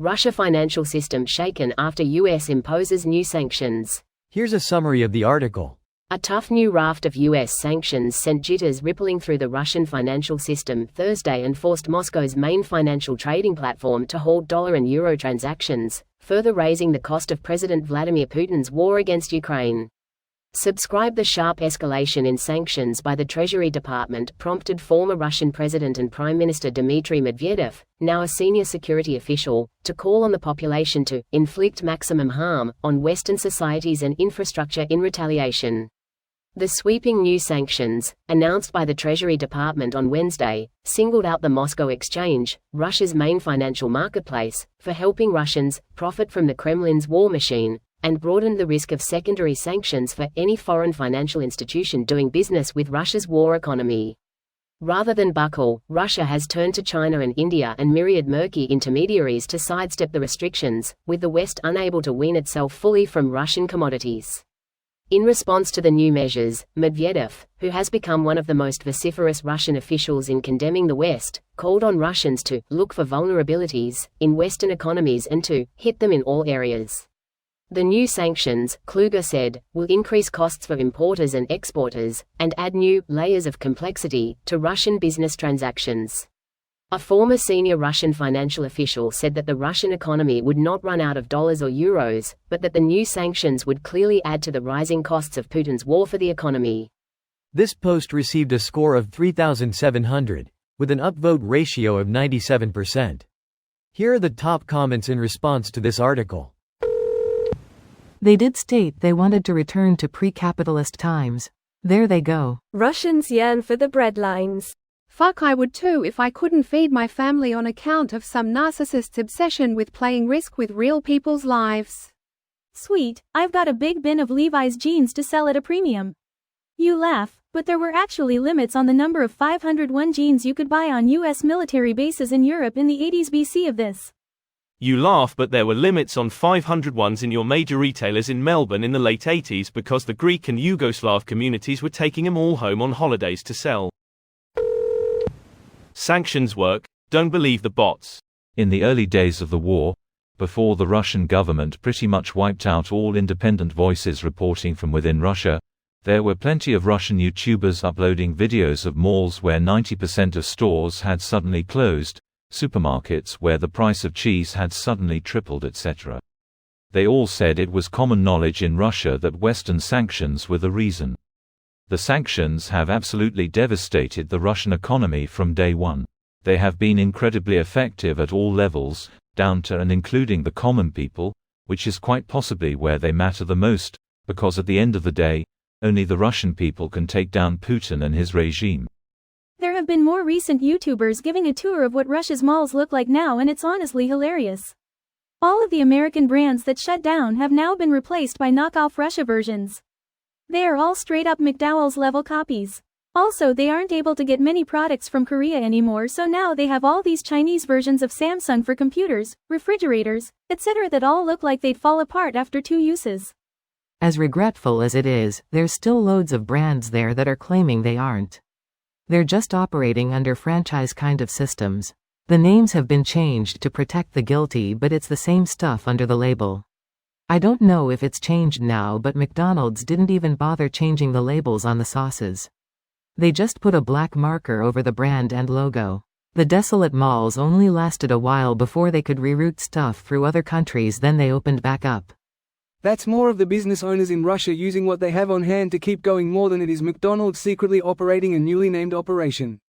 Russia financial system shaken after US imposes new sanctions. Here's a summary of the article. A tough new raft of US sanctions sent jitters rippling through the Russian financial system Thursday and forced Moscow's main financial trading platform to halt dollar and euro transactions, further raising the cost of President Vladimir Putin's war against Ukraine. The sharp escalation in sanctions by the Treasury Department prompted former Russian President and Prime Minister Dmitry Medvedev, now a senior security official, to call on the population to inflict maximum harm on Western societies and infrastructure in retaliation. The sweeping new sanctions, announced by the Treasury Department on Wednesday, singled out the Moscow Exchange, Russia's main financial marketplace, for helping Russians profit from the Kremlin's war machine, and broadened the risk of secondary sanctions for any foreign financial institution doing business with Russia's war economy. Rather than buckle, Russia has turned to China and India and myriad murky intermediaries to sidestep the restrictions, with the West unable to wean itself fully from Russian commodities. In response to the new measures, Medvedev, who has become one of the most vociferous Russian officials in condemning the West, called on Russians to look for vulnerabilities in Western economies and to hit them in all areas. The new sanctions, Kluger said, will increase costs for importers and exporters, and add new layers of complexity to Russian business transactions. A former senior Russian financial official said that the Russian economy would not run out of dollars or euros, but that the new sanctions would clearly add to the rising costs of Putin's war for the economy. This post received a score of 3,700, with an upvote ratio of 97%. Here are the top comments in response to this article. They did state they wanted to return to pre-capitalist times. There they go. Russians yearn for the breadlines. Fuck, I would too if I couldn't feed my family on account of some narcissist's obsession with playing Risk with real people's lives. Sweet, I've got a big bin of Levi's jeans to sell at a premium. You laugh, but there were actually limits on the number of 501 jeans you could buy on US military bases in Europe in the 80s BC of this. You laugh, but there were limits on 500 ones in your major retailers in Melbourne in the late 80s because the Greek and Yugoslav communities were taking them all home on holidays to sell. Sanctions work, don't believe the bots. In the early days of the war, before the Russian government pretty much wiped out all independent voices reporting from within Russia, there were plenty of Russian YouTubers uploading videos of malls where 90% of stores had suddenly closed, supermarkets where the price of cheese had suddenly tripled, etc. They all said it was common knowledge in Russia that Western sanctions were the reason. The sanctions have absolutely devastated the Russian economy from day one. They have been incredibly effective at all levels, down to and including the common people, which is quite possibly where they matter the most, because at the end of the day, only the Russian people can take down Putin and his regime. There have been more recent YouTubers giving a tour of what Russia's malls look like now, and it's honestly hilarious. All of the American brands that shut down have now been replaced by knockoff Russia versions. They are all straight-up McDowell's level copies. Also, they aren't able to get many products from Korea anymore, so now they have all these Chinese versions of Samsung for computers, refrigerators, etc. that all look like they'd fall apart after 2 uses. As regretful as it is, there's still loads of brands there that are claiming they aren't. They're just operating under franchise kind of systems. The names have been changed to protect the guilty, but it's the same stuff under the label. I don't know if it's changed now, but McDonald's didn't even bother changing the labels on the sauces. They just put a black marker over the brand and logo. The desolate malls only lasted a while before they could reroute stuff through other countries, then they opened back up. That's more of the business owners in Russia using what they have on hand to keep going more than it is McDonald's secretly operating a newly named operation.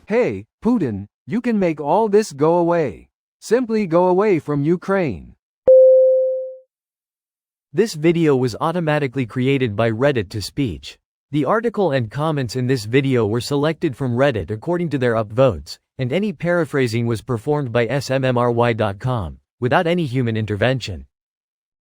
Hey, Putin, you can make all this go away. Simply go away from Ukraine. This video was automatically created by Reddit to speech. The article and comments in this video were selected from Reddit according to their upvotes, and any paraphrasing was performed by smmry.com, without any human intervention.